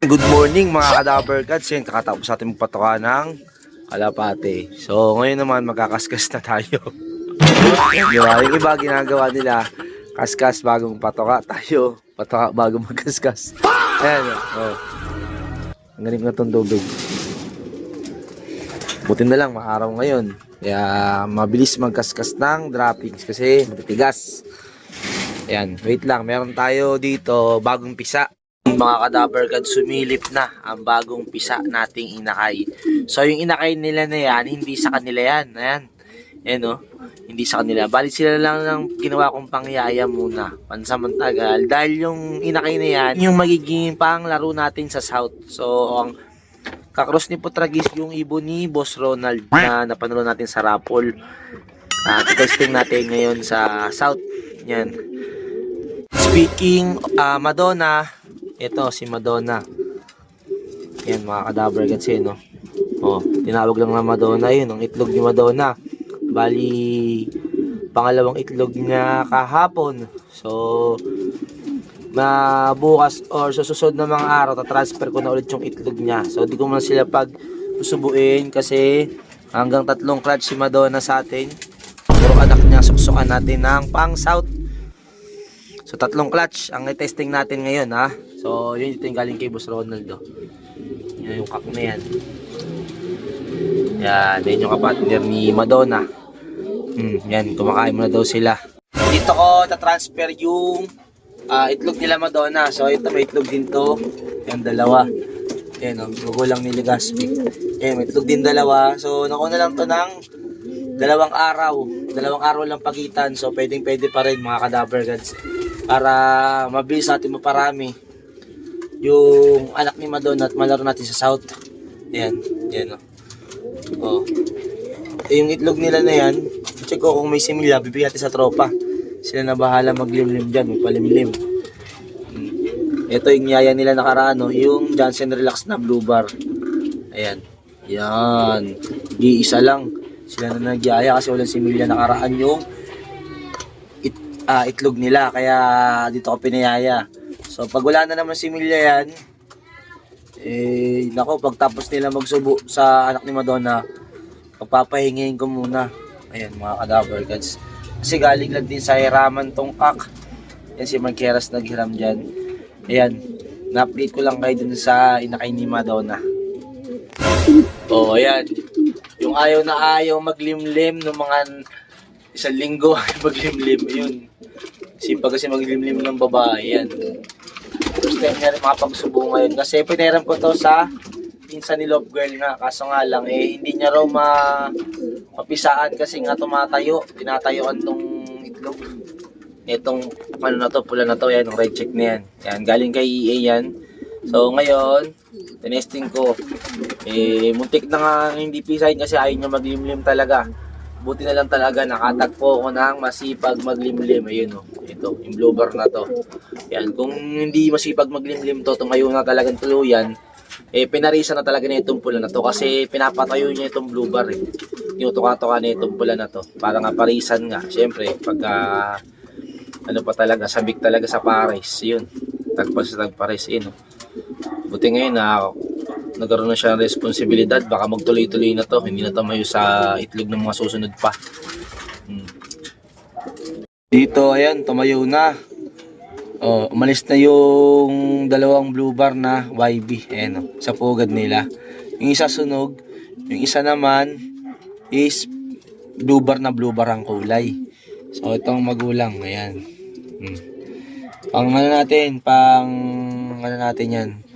Good morning mga kadaver cats. Yan, kakatapos natin magpatoka ng kalapate. So ngayon naman magkakaskas na tayo. Diba? Yung iba ginagawa nila, kaskas bago magpatoka. Tayo, patoka bago magkaskas. Ayan, oh. Ang galing na itong tubig. Buti na lang, maaraw ngayon. Kaya mabilis magkaskas ng droppings kasi matitigas. Ayan, wait lang. Meron tayo dito bagong pisa. Mga kadaver cats, sumilip na ang bagong pisa nating inakay. So yung inakay nila na yan, hindi sa kanila yan. Ayan. Ayan o. Hindi sa kanila. Bali sila lang ng ginawa kong pangyaya muna. Pansamantagal. Dahil yung inakay na yan, yung magiging panglaro natin sa South. So ang kakross ni Putragis yung ibon ni Boss Ronald na napanalo natin sa raffle. Testing natin ngayon sa South. Yan. Speaking Madonna, ito si Madonna. Yan mga kadaver cats eh, no? Oh, tinawag lang na Madonna yun, ang itlog ni Madonna. Bali, pangalawang itlog niya kahapon. So, bukas or sa susunod na mga araw, tatransfer ko na ulit yung itlog niya. So, di ko muna sila susubuin kasi hanggang 3 clutch si Madonna sa atin. Puro anak niya, suksukan natin ng pang South. So, 3 clutch ang i-testing natin ngayon, ha? So, yun ito yung galing kay Boss Ronaldo. Yan yung kak na yan. Yan yung kapatner ni Madonna. Yan, kumakain muna daw sila. Dito ko ta-transfer yung itlog nila Madonna. So, ito may itlog din to. Yan, dalawa. Yan, gugulang ni Legaspi. Yan, may itlog din dalawa. So, nakuha lang to ng 2 araw. 2 araw lang pagitan. So, pwede pa rin mga kadaver cats. Para mabilis natin maparami yung anak ni Madonna at malaro natin sa South. Ayan, yan o. Oh. Yung itlog nila na yan, check ko kung may similya, bibigyan natin sa tropa. Sila na bahala maglimlim dyan, magpalimlim. Ito yung yaya nila nakaraan, no? Yung Johnson Relax na Blue Bar. Ayan. Yan. Di-isa lang. Sila na nagyaya kasi walang similya nakaraan yung itlog nila. Kaya dito ko pinayaya. So, pag wala na naman similya yan, nako, pagtapos nila magsubo sa anak ni Madonna, pagpapahingayin ko muna. Ayan, mga kadaver cats. Kasi galing lang din sa hiraman tong kak. Yan si Marqueras naghiram dyan. Ayan, na-update ko lang kayo dun sa inakay ni Madonna. Oh, ayan. Yung ayaw na ayaw maglimlim ng mga 1 linggo maglimlim. Ayun. Sipag kasi maglimlim ng babae. Yan. First time nga rin makapagsubo ngayon. Kasi pinahiram ko to sa pinsan ni Love Girl nga. Kaso nga lang, hindi niya raw mapisaan kasi nga tumatayo. Tinatayuan tong itlog. Itong ano na to, pula na to. Yan, yung red check na yan. Yan, galing kay EA yan. So ngayon, tinesting ko. Muntik na nga hindi pisahin kasi ayaw niya maglimlim talaga. Buti na lang talaga nakatagpo ko ng masipag maglimlim. Ayun o, ito, yung blue bar na to. Yan, kung hindi masipag maglimlim to, tumayo na talagang tuluyan, pinarisa na talaga na itong pula na to kasi pinapatayo niya itong blue bar eh. Yung tuka-tuka na itong pula na to. Para nga parisan nga. Siyempre, pagka ano pa talaga, sabik talaga sa pares. Yun, tagpas sa tagpares. Yun o. Buti ngayon nagkaroon na siya ng responsibilidad, baka magtuloy-tuloy na to, hindi na tumayo sa itlog ng mga susunod pa. Dito, ayan, tumayo na. Oh, umalis na yung 2 blue bar na YB, ayan, sa pugad nila. Yung isa sunog, yung isa naman is blue bar ang kulay. So, itong magulang, ayan. Pang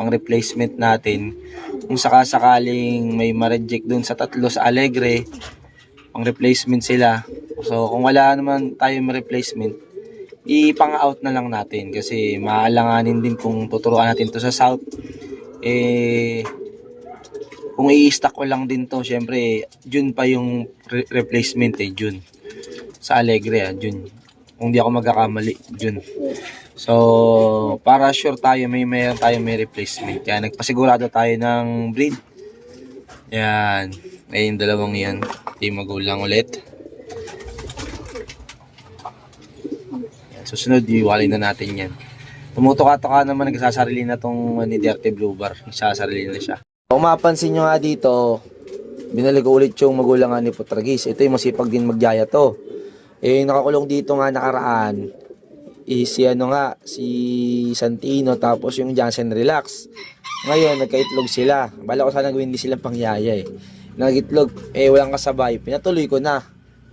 replacement natin. Kung sakasakaling may ma-reject dun sa 3 sa Alegre, pang replacement sila. So kung wala naman tayo ma-replacement, ipang-out na lang natin kasi maalanganin din kung tuturuan natin to sa South. Kung i-stack ko lang din to, syempre June pa yung replacement June. Sa Alegre June. Kung di ako magkakamali, June. So, para sure tayo may replacement. Kaya nagpasigurado tayo ng breed. Yan. Ayun, 2 yan. Yung magulang ulit. Yan. Susunod, iwalay na natin yan. Tumutuka-tuka naman, nagsasarili na tong ni Dirty Blue Bar. Nagsasarili na siya. Kung mapansin nyo nga dito, binalik ko ulit yung magulang ni Putragis. Ito yung masipag din magyaya to. Nakakulong dito nga nakaraan, si Santino, tapos yung Johnson Relax. Ngayon, nagkaitlog sila. Bala ko sana gawin din silang pangyaya Nagitlog, walang kasabay. Pinatuloy ko na.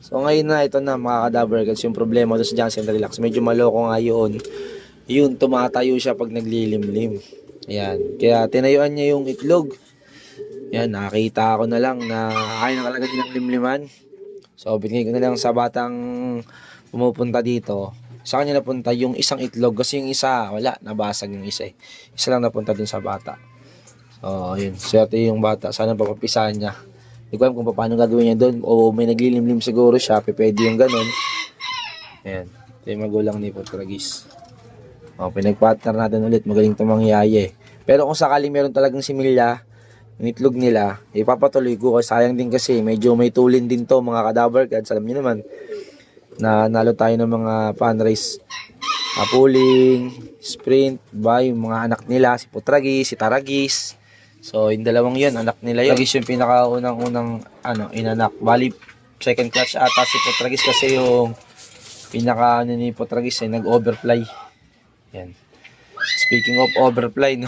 So ngayon na, ito na mga kadaver guys, yung problema doon sa Johnson Relax. Medyo maloko nga yun. Yun, tumatayo siya pag naglilimlim. Ayan, kaya tinayuan niya yung itlog. Ayan, nakakita ako na lang na kaya nakalagay din ng limliman. So binigay ko na lang sa batang pumupunta dito. Sa kanya napunta yung isang itlog kasi yung isa, wala, nabasag yung isa Isa lang napunta din sa bata. So, yun, swerte yung bata. Sana papapisahan niya. Hindi ko alam kung paano gagawin niya doon. O may naglilimlim siguro siya, pwede yung ganun. Ayan, ito yung magulang ni Putragis. Pinag-partner natin ulit, magaling itong mangyayay. Pero kung sakaling meron talagang similya, yung itlog nila, ipapatuloy ko. Sayang din kasi, medyo may tulin din to mga kadaver cards. Alam niyo naman, na nalo tayo ng mga fan race, pooling, sprint, yung mga anak nila, si Putragis, si Taragis. So, yung dalawang yun, anak nila yun. Taragis yung pinakaunang inanak. Bali, second clutch ata si Putragis kasi yung ni Putragis nag-overfly. Yan. Speaking of overfly, no?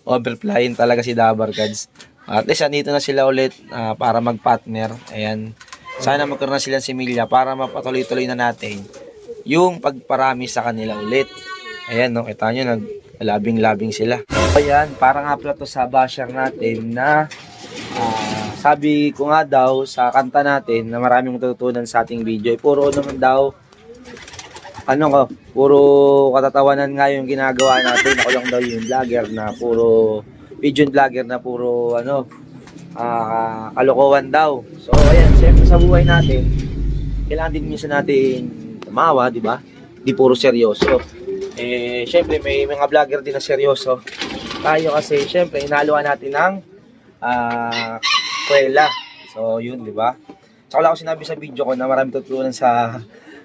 Overflyin talaga si Dabar Cards. At least, andito na sila ulit para mag-partner. Ayan. Sana magkaroon na silang similya para mapatuloy-tuloy na natin yung pagparami sa kanila ulit. Ayan, no? Kita nyo, nag-labing-labing sila. Ayan, parang upload to sa basher natin na sabi ko nga daw sa kanta natin na maraming matututunan sa ating video. Puro naman daw, puro katatawanan nga yung ginagawa natin. Ako lang daw yung vlogger na puro, pigeon vlogger na puro, kalokohan daw. So, ayan, siyempre sa buhay natin, kailangan din minsan natin tumawa, di ba? Di puro seryoso. Siyempre, may mga vlogger din na seryoso. Tayo kasi, siyempre, inaluan natin ng kwela. So, yun, di ba? Tsaka wala ko sinabi sa video ko na marami tutunan sa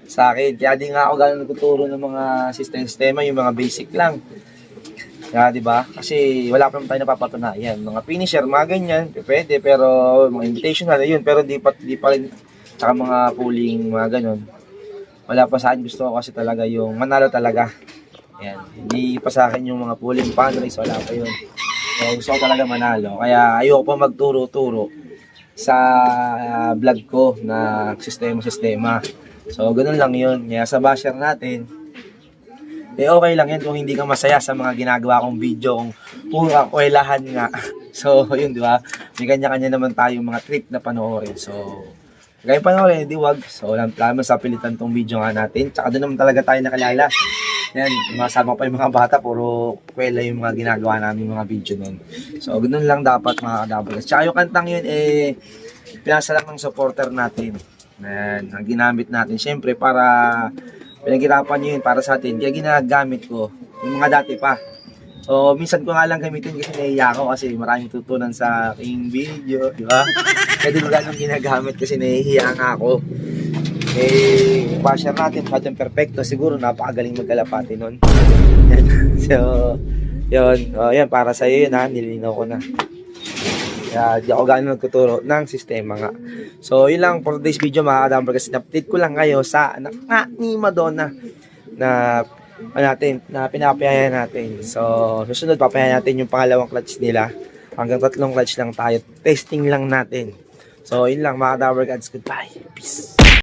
akin. Kaya di nga ako gano'n nagtuturo ng mga sistema, yung mga basic lang. Kaya, di ba? Kasi wala pa naman tayo napapatunayan. Mga finisher, mga ganyan, pwede, pero mga invitational, yun, pero di pa rin, tsaka mga pooling, mga ganon. Wala pa sa akin, gusto ko kasi talaga yung manalo talaga. Ayan, hindi pa sa akin yung mga pooling fundraise, wala pa yun. So, gusto ko talaga manalo. Kaya ayoko pa magturo-turo sa vlog ko na sistema. So, ganun lang yun. Kaya sa basher natin, okay lang yan kung hindi ka masaya sa mga ginagawa kong video, kung puro kakwelahan nga. So, yun, di ba? May kanya-kanya naman tayong mga trip na panoorin. So, kaya panoorin, di wag. So, walang plano sa pilitan tong video nga natin. Tsaka doon naman talaga tayo nakalala. Yan, masama pa yung mga bata, puro kwela yung mga ginagawa namin mga video nun. So, ganun lang dapat mga kadabagas. Tsaka yung kantang yun, pinasa lang ng supporter natin. Yan, ang ginamit natin. Siyempre, para pinaghirapan nyo yun para sa atin. Kaya ginagamit ko yung mga dati pa. So, minsan ko nga lang gamitin kasi nahihiya ako kasi maraming tutunan sa aking video, di ba? Kaya di ko ganun ginagamit kasi nahihiya nga ako. Basher natin, patong perfecto. Siguro napakagaling magkalapati nun. So, yun. Yan, para sa'yo yun ha. Nilinaw ko na. Kaya di ako gano'n nagtuturo ng sistema nga. So, yun lang for today's video mga kadamper. Kasi update ko lang kayo sa anak nga ni Madonna na pinapayahan natin. So, susunod papayahan natin yung pangalawang clutch nila. Hanggang 3 clutch lang tayo. Testing lang natin. So, yun lang mga kadamper. Goodbye. Peace.